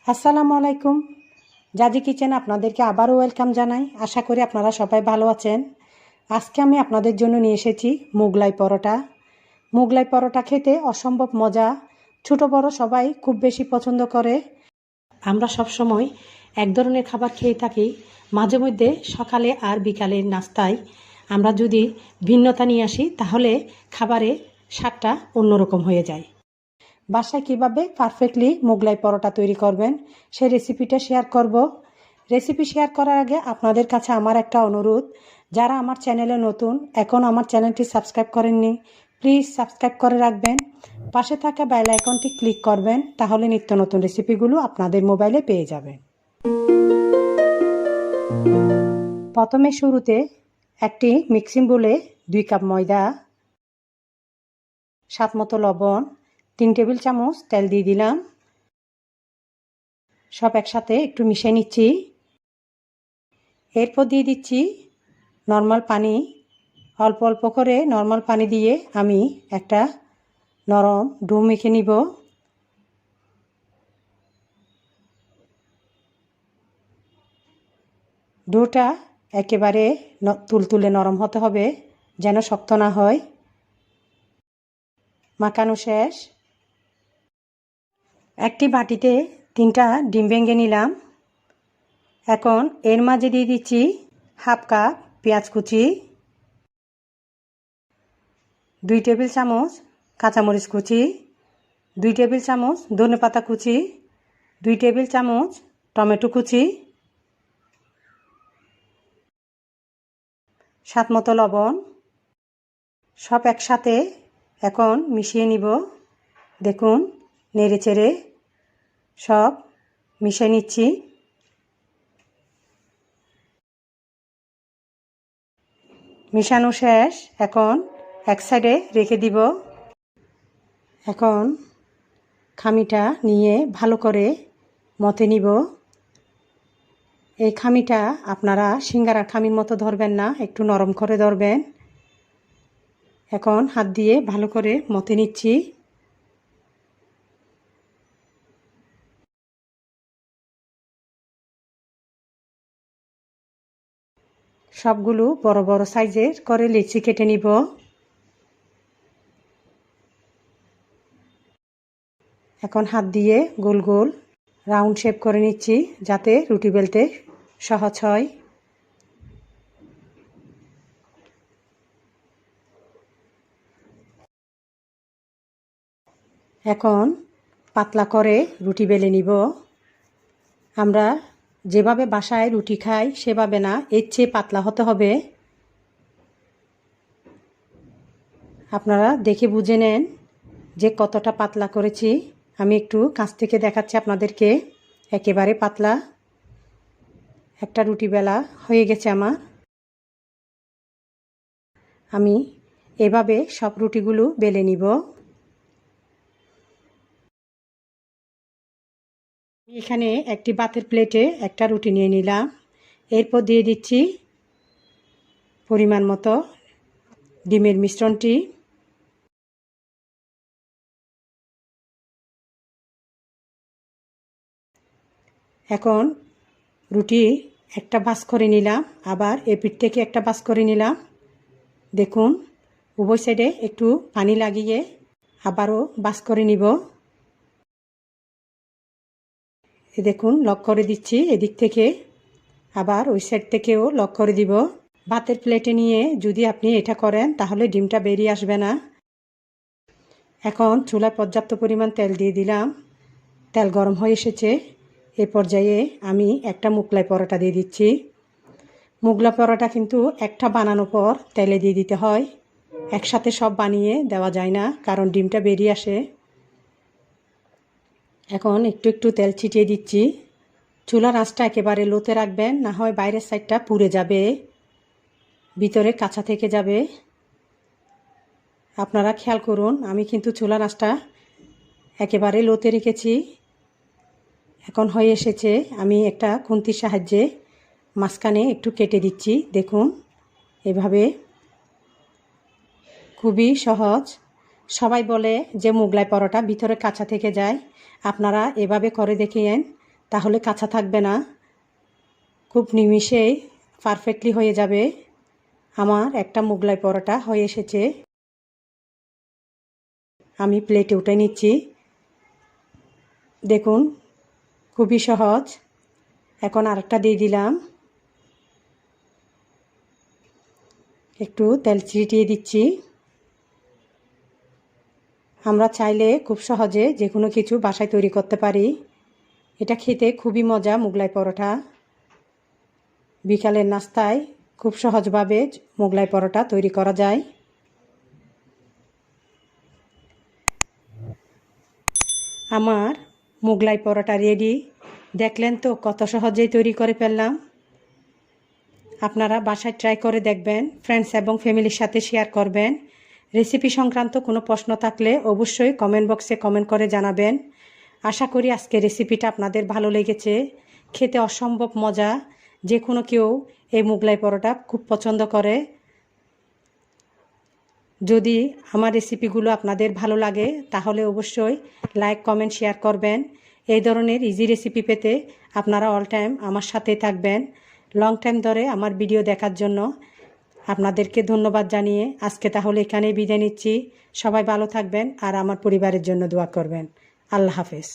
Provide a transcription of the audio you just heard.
আসসালামু আলাইকুম। জাজি কিচেন আপনাদেরকে আবারও ওয়েলকাম জানাই। আশা করি আপনারা সবাই ভালো আছেন। আজকে আমি আপনাদের জন্য নিয়ে এসেছি মুগলাই পরোটা। মুগলাই পরোটা খেতে অসম্ভব মজা, ছোট বড় সবাই খুব বেশি পছন্দ করে। আমরা সব সময় এক ধরনের খাবার খেয়ে থাকি, মাঝে মধ্যে সকালে আর বিকালের নাস্তায় আমরা যদি ভিন্নতা নিয়ে আসি তাহলে খাবারে স্বাদটা অন্যরকম হয়ে যায়। বাসায় কিভাবে পারফেক্টলি মোগলাই পরোটা তৈরি করবেন সেই রেসিপিটা শেয়ার করব। রেসিপি শেয়ার করার আগে আপনাদের কাছে আমার একটা অনুরোধ, যারা আমার চ্যানেলে নতুন, এখন আমার চ্যানেলটি সাবস্ক্রাইব করেননি, প্লিজ সাবস্ক্রাইব করে রাখবেন। পাশে থাকা বেল আইকনটি ক্লিক করবেন, তাহলে নিত্য নতুন রেসিপিগুলো আপনাদের মোবাইলে পেয়ে যাবেন। প্রথমে শুরুতে একটি মিক্সিং বোলে 2 কাপ ময়দা, স্বাদ মতো লবণ, 3 টেবিল চামচ তেল দিয়ে দিলাম। সব একসাথে একটু মিশিয়ে নিচ্ছি। এরপর দিয়ে দিচ্ছি নর্মাল পানি। অল্প অল্প করে নর্মাল পানি দিয়ে আমি একটা নরম ডো মেখে নিব। ডোটা একেবারে তুলতুলে নরম হতে হবে, যেন শক্ত না হয়। মাখানো শেষ। একটি বাটিতে 3টা ডিম ভেঙে নিলাম। এখন এর মাঝে দিয়ে দিচ্ছি হাফ কাপ পেঁয়াজ কুচি, 2 টেবিল চামচ কাঁচামরিচ কুচি, 2 টেবিল চামচ ধনেপাতা কুচি, 2 টেবিল চামচ টমেটো কুচি, স্বাদ মতো লবণ। সব একসাথে এখন মিশিয়ে নিব। দেখুন, নেড়ে চেড়ে সব মিশিয়ে নিচ্ছি। মিশানো শেষ। এখন এক সাইডে রেখে দিব। এখন খামিটা নিয়ে ভালো করে মথে নিব। এই খামিটা আপনারা সিঙ্গারার খামির মতো ধরবেন না, একটু নরম করে ধরবেন। এখন হাত দিয়ে ভালো করে মথে নিচ্ছি। সবগুলো বড় বড় সাইজের করে লেচি কেটে নিব। এখন হাত দিয়ে গোল গোল রাউন্ড শেপ করে নিচ্ছি, যাতে রুটি বেলতে সহজ হয়। এখন পাতলা করে রুটি বেলে নিব। আমরা যেভাবে বাসায় রুটি খাই সেভাবে না, এর চেয়ে পাতলা হতে হবে। আপনারা দেখে বুঝে নেন যে কতটা পাতলা করেছি। আমি একটু কাছ থেকে দেখাচ্ছি আপনাদেরকে। একেবারে পাতলা একটা রুটি বেলা হয়ে গেছে আমার। আমি এভাবে সব রুটিগুলো বেলে নিব। এখানে একটি ভাতের প্লেটে একটা রুটি নিয়ে নিলাম। এরপর দিয়ে দিচ্ছি পরিমাণ মতো ডিমের মিশ্রণটি। এখন রুটি একটা ভাঁজ করে নিলাম, আবার এপিঠ থেকে একটা ভাঁজ করে নিলাম। দেখুন, উভয় সাইডে একটু পানি লাগিয়ে আবারও ভাঁজ করে নিব। দেখুন, লক করে দিচ্ছি এদিক থেকে, আবার ওই সাইড থেকেও লক করে দিব। ভাতের প্লেটে নিয়ে যদি আপনি এটা করেন তাহলে ডিমটা বেরিয়ে আসবে না। এখন চুলায় পর্যাপ্ত পরিমাণ তেল দিয়ে দিলাম। তেল গরম হয়ে এসেছে। এ পর্যায়ে আমি একটা মুগলাই পরোটা দিয়ে দিচ্ছি। মুগলাই পরোটা কিন্তু একটা বানানোর পর তেলে দিয়ে দিতে হয়, একসাথে সব বানিয়ে দেওয়া যায় না, কারণ ডিমটা বেরিয়ে আসে। এখন একটু একটু তেল ছিটিয়ে দিচ্ছি। চুলার আঁচটা একেবারে লোতে রাখবেন, না হয় বাইরের সাইডটা পুড়ে যাবে, ভিতরে কাঁচা থেকে যাবে। আপনারা খেয়াল করুন, আমি কিন্তু চুলার আঁচটা একেবারে লোতে রেখেছি। এখন হয়ে এসেছে। আমি একটা খুন্তির সাহায্যে মাঝখানে একটু কেটে দিচ্ছি। দেখুন, এভাবে খুবই সহজ। সবাই বলে যে মোগলাই পরোটা ভিতরে কাঁচা থেকে যায়, আপনারা এভাবে করে দেখিয়েন, তাহলে কাঁচা থাকবে না, খুব নিমিষেই পারফেক্টলি হয়ে যাবে। আমার একটা মোগলাই পরোটা হয়ে এসেছে, আমি প্লেটে উঠে নিচ্ছি। দেখুন খুবই সহজ। এখন আরেকটা দিয়ে দিলাম, একটু তেল ছিটিয়ে দিচ্ছি। আমরা চাইলে খুব সহজে যে কোনো কিছু বাসায় তৈরি করতে পারি। এটা খেতে খুবই মজা মোগলাই পরোটা। বিকালের নাস্তায় খুব সহজভাবে মোগলাই পরোটা তৈরি করা যায়। আমার মোগলাই পরোটা রেডি। দেখলেন তো কত সহজেই তৈরি করে ফেললাম। আপনারা বাসায় ট্রাই করে দেখবেন, ফ্রেন্ডস এবং ফ্যামিলির সাথে শেয়ার করবেন। রেসিপি সংক্রান্ত কোনো প্রশ্ন থাকলে অবশ্যই কমেন্ট বক্সে কমেন্ট করে জানাবেন। আশা করি আজকের রেসিপিটা আপনাদের ভালো লেগেছে। খেতে অসম্ভব মজা, যে কোনো কেউ এই মোগলাই পরোটা খুব পছন্দ করে। যদি আমার রেসিপিগুলো আপনাদের ভালো লাগে তাহলে অবশ্যই লাইক কমেন্ট শেয়ার করবেন। এই ধরনের ইজি রেসিপি পেতে আপনারা অল টাইম আমার সাথে থাকবেন। লং টাইম ধরে আমার ভিডিও দেখার জন্য আপনাদেরকে ধন্যবাদ জানিয়ে আজকে তাহলে এখানেই বিদায় নিচ্ছি। সবাই ভালো থাকবেন আর আমার পরিবারের জন্য দোয়া করবেন। আল্লাহ হাফেজ।